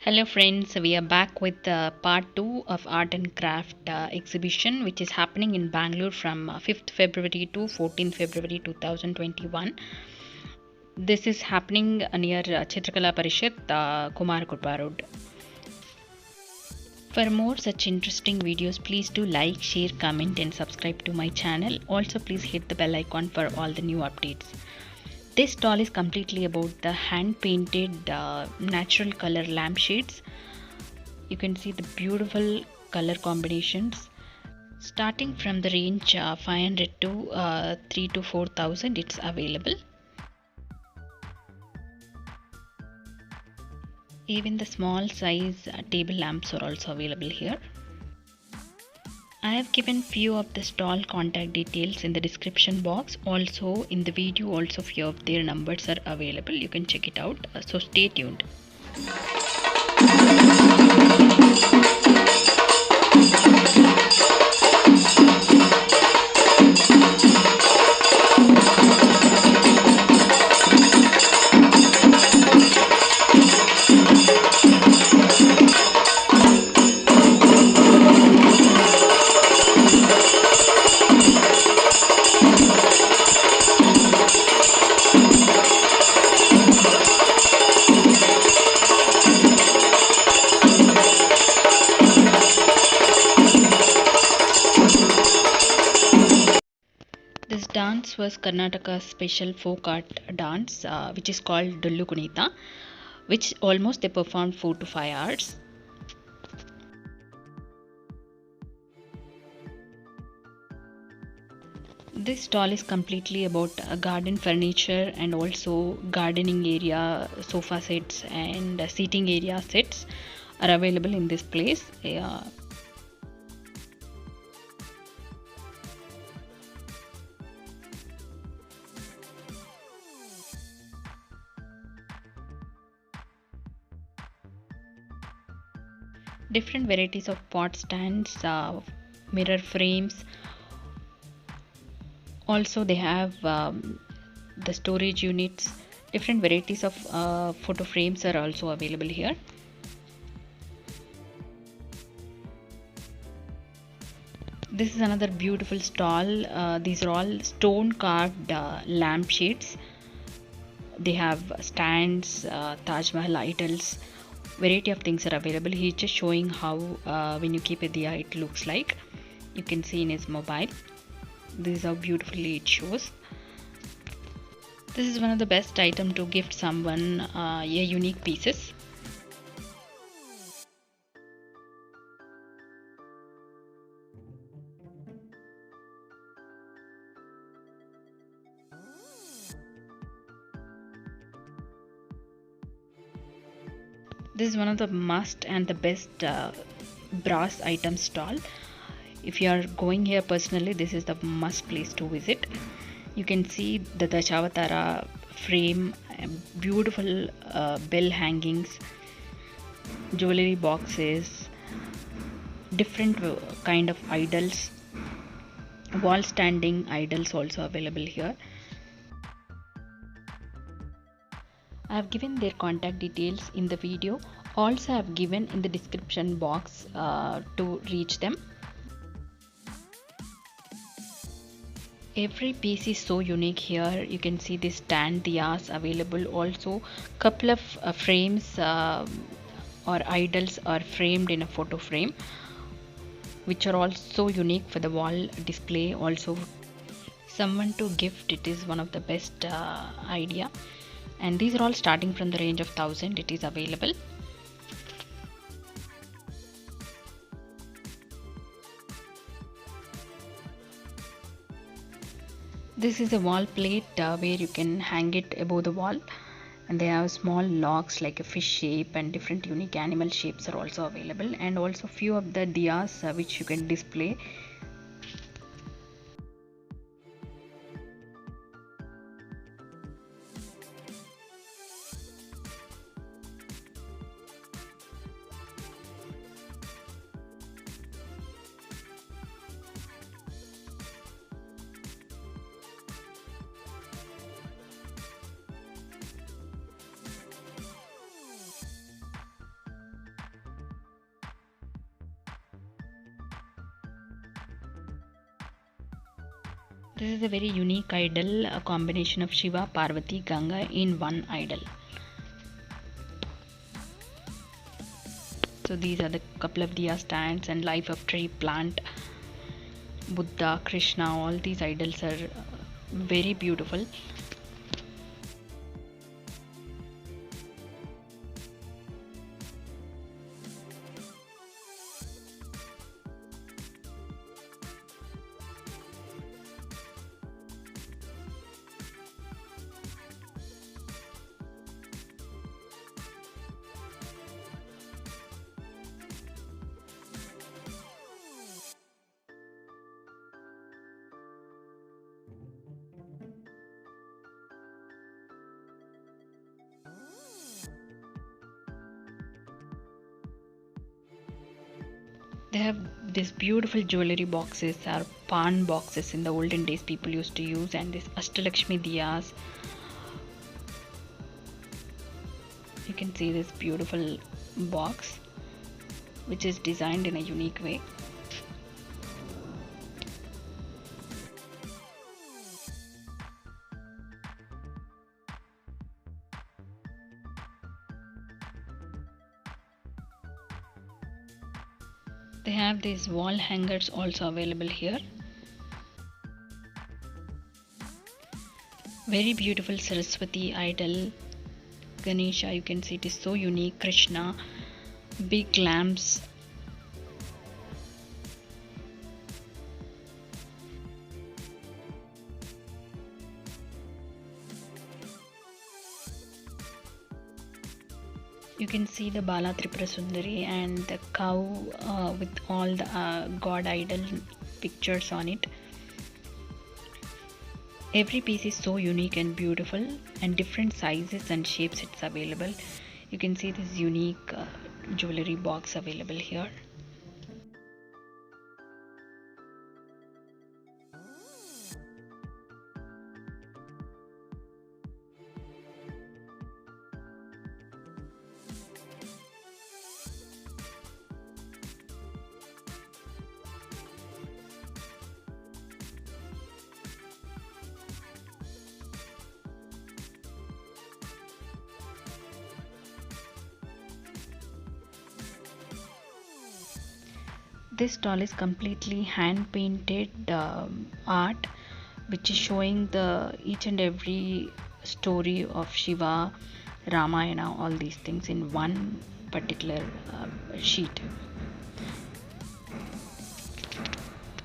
Hello friends, we are back with part 2 of art and craft exhibition which is happening in Bangalore from 5th February to 14th February 2021. This is happening near Chitrakala Parishad, Kumar Kurpa Road. For more such interesting videos, please do like, share, comment and subscribe to my channel. Also please hit the bell icon for all the new updates. This stall is completely about the hand painted natural color lampshades. You can see the beautiful color combinations starting from the range 500 to 3 to 4,000. It's available. Even the small size table lamps are also available here. I have given few of the stall contact details in the description box. Also in the video also few of their numbers are available. You can check it out. So stay tuned. This dance was Karnataka's special folk art dance, which is called Dollu Kunita, which almost they performed 4 to 5 hours. This stall is completely about garden furniture and also gardening area, sofa sets and seating area sets are available in this place. Different varieties of pot stands, mirror frames. Also they have the storage units. Different varieties of photo frames are also available here. This is another beautiful stall. These are all stone carved lampshades. They have stands, Taj Mahal idols. Variety of things are available. He's just showing how when you keep a diya it looks like. You can see in his mobile. This is how beautifully it shows. This is one of the best item to gift someone, a unique pieces. This is one of the must and the best brass item stall. If you are going here personally, this is the must place to visit. You can see the Dashavatara frame, beautiful bell hangings, jewelry boxes, different kind of idols, wall standing idols also available here. I have given their contact details in the video. Also I have given in the description box to reach them. Every piece is so unique here. You can see this stand diyas available. Also couple of frames or idols are framed in a photo frame, which are also unique for the wall display. Also someone to gift, it is one of the best idea. And these are all starting from the range of 1000. It is available. This is a wall plate where you can hang it above the wall, and they have small locks like a fish shape, and different unique animal shapes are also available, and also few of the diyas which you can display. This is a very unique idol, a combination of Shiva, Parvati, Ganga in one idol. So these are the couple of diya stands and life of tree plant, Buddha, Krishna, all these idols are very beautiful. They have these beautiful jewelry boxes or pan boxes in the olden days people used to use, and this Ashtalakshmi diyas. You can see this beautiful box which is designed in a unique way. They have these wall hangers also available here. Very beautiful Saraswati idol, Ganesha, you can see it is so unique. Krishna, big lamps. You can see the Bala Tripura Sundari and the cow with all the god idol pictures on it. Every piece is so unique and beautiful, and different sizes and shapes it's available. You can see this unique jewelry box available here. This stall is completely hand painted art which is showing the each and every story of Shiva, Ramayana, all these things in one particular sheet.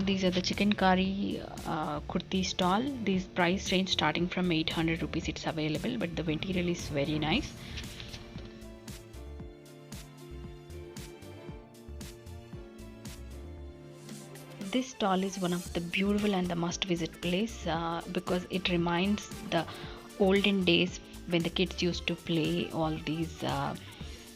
These are the chicken curry kurti stall. These price range starting from 800 rupees it's available, but the material is very nice. This stall is one of the beautiful and the must visit place because it reminds the olden days when the kids used to play all these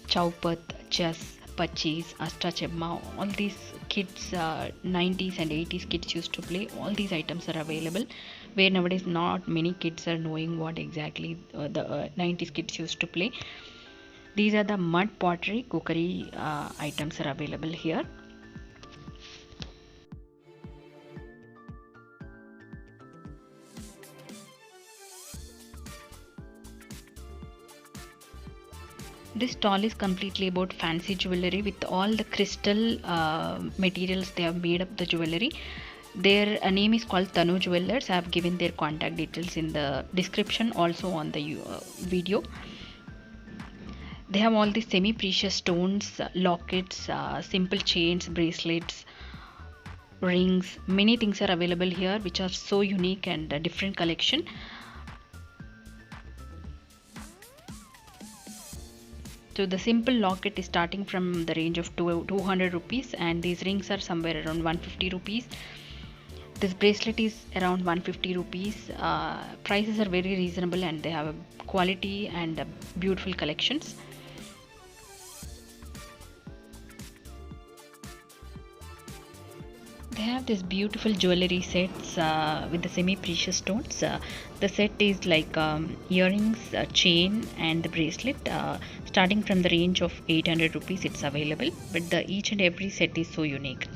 chaupat, chess, pachis, astachemma, all these kids 90s and 80s kids used to play. All these items are available, where nowadays not many kids are knowing what exactly the 90s kids used to play. These are the mud pottery cookery items are available here. This stall is completely about fancy jewelry with all the crystal materials they have made up the jewelry. Their name is called Tanu Jewelers. I have given their contact details in the description, also on the video. They have all these semi-precious stones, lockets, simple chains, bracelets, rings. Many things are available here which are so unique and a different collection. So the simple locket is starting from the range of 200 rupees, and these rings are somewhere around 150 rupees. This bracelet is around 150 rupees. Prices are very reasonable and they have a quality and beautiful collections. They have this beautiful jewelry sets with the semi-precious stones. The set is like earrings, chain and the bracelet. Starting from the range of 800 rupees it's available, but the each and every set is so unique.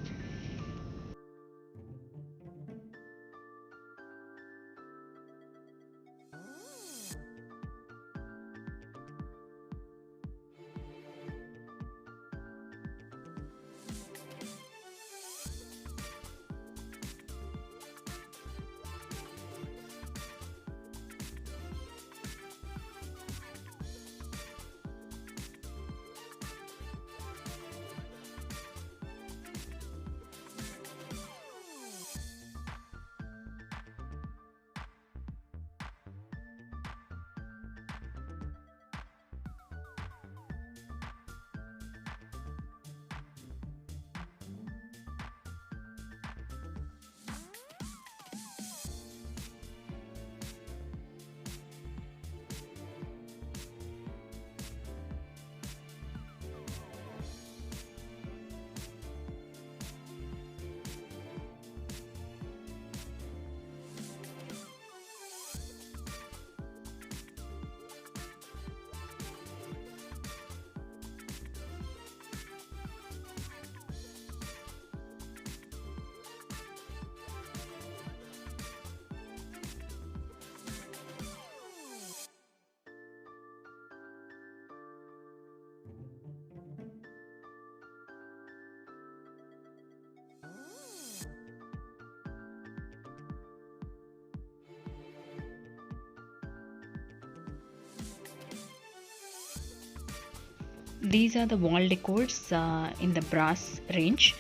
These are the wall decors in the brass range.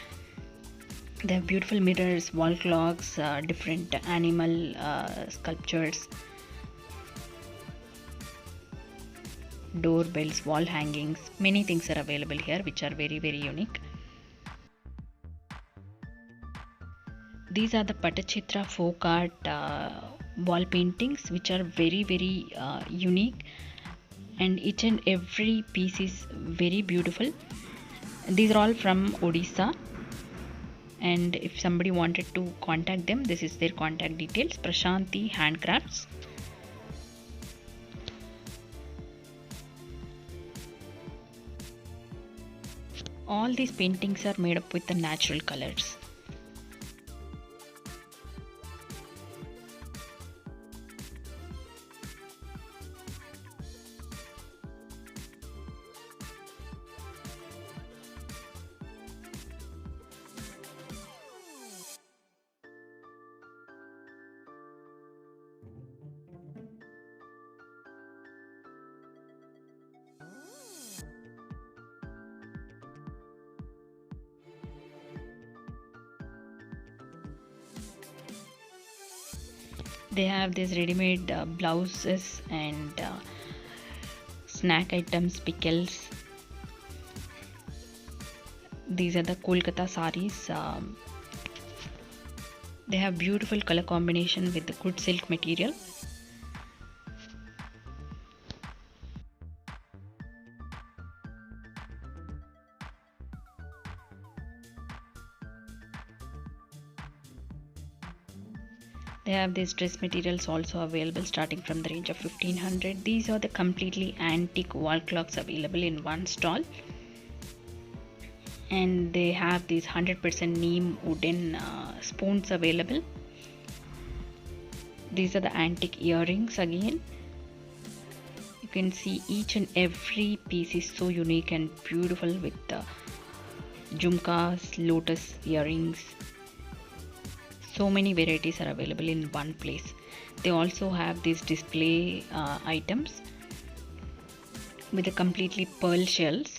They have beautiful mirrors, wall clocks, different animal sculptures, doorbells, wall hangings. Many things are available here which are very unique. These are the Patachitra folk art wall paintings which are very unique, and each and every piece is very beautiful. These are all from Odisha, and if somebody wanted to contact them, this is their contact details: Prashanti Handcrafts. All these paintings are made up with the natural colors. They have these ready-made blouses and snack items, pickles. These are the Kolkata saris. They have beautiful color combination with the good silk material. They have these dress materials also available starting from the range of 1500. These are the completely antique wall clocks available in one stall. And they have these 100% neem wooden spoons available. These are the antique earrings again. You can see each and every piece is so unique and beautiful with the jhumkas, lotus earrings. So many varieties are available in one place. They also have these display items with the completely pearl shells.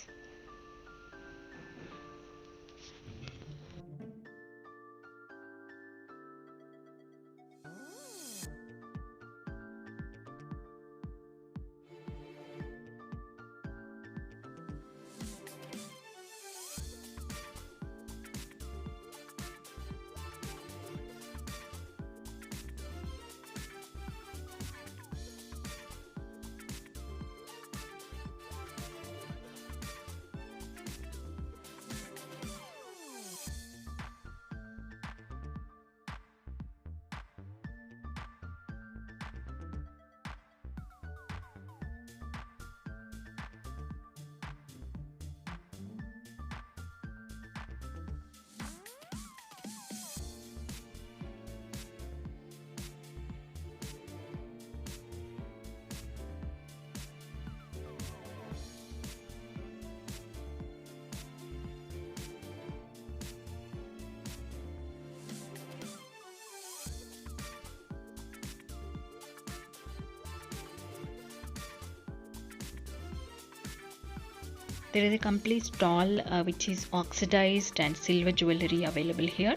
There is a complete stall which is oxidized and silver jewelry available here,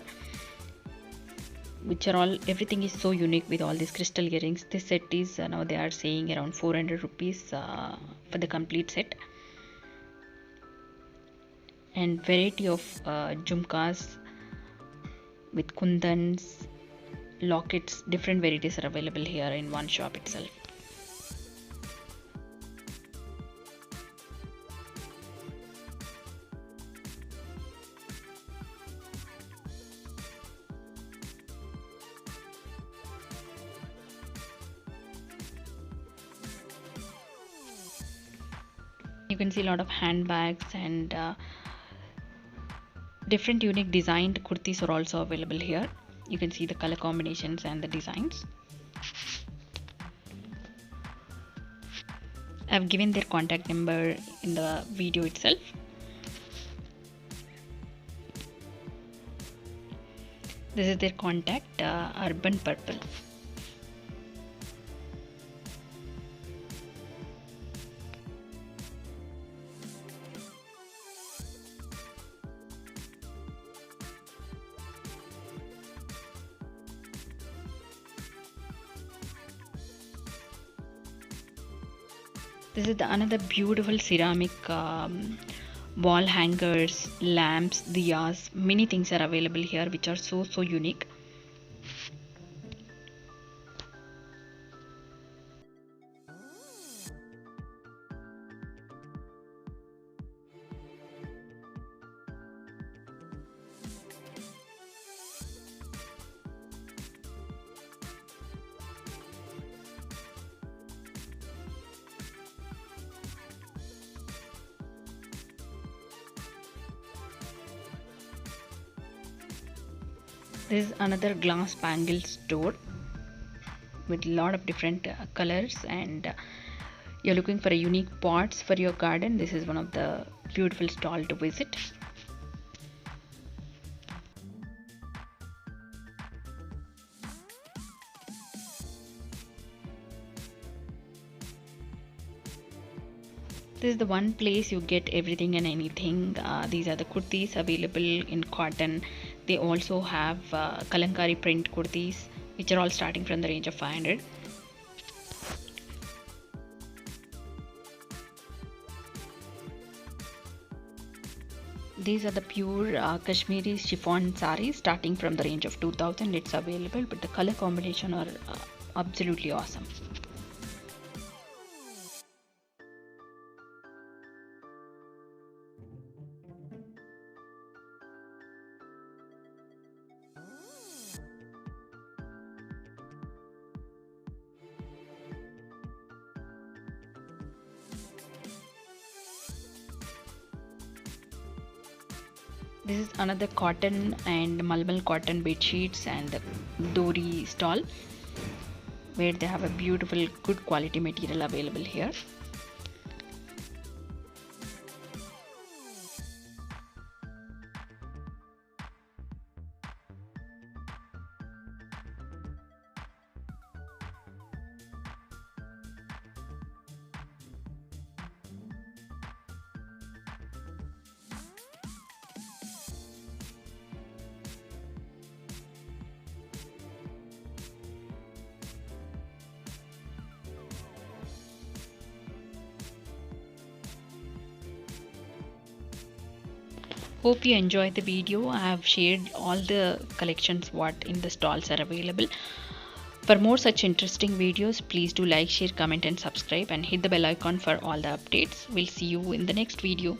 which are all, everything is so unique with all these crystal earrings. This set is now they are saying around 400 rupees for the complete set, and variety of jhumkas with kundans, lockets, different varieties are available here in one shop itself. You can see a lot of handbags and different unique designed kurtis are also available here. You can see the color combinations and the designs. I've given their contact number in the video itself. This is their contact, Urban Purple. This is another beautiful ceramic wall hangers, lamps, diyas. Many things are available here which are so unique. This is another glass bangle store with a lot of different colors, and you're looking for a unique pots for your garden. This is one of the beautiful stall to visit. This is the one place you get everything and anything. These are the kurtis available in cotton. They also have Kalankari print kurtis, which are all starting from the range of 500. These are the pure Kashmiri chiffon saris starting from the range of 2000. It's available, but the color combination are absolutely awesome. This is another cotton and Malmal cotton bed sheets and Dori stall, where they have a beautiful good quality material available here. Hope you enjoyed the video. I have shared all the collections what in the stalls are available. For more such interesting videos, please do like, share, comment and subscribe, and hit the bell icon for all the updates. We'll see you in the next video.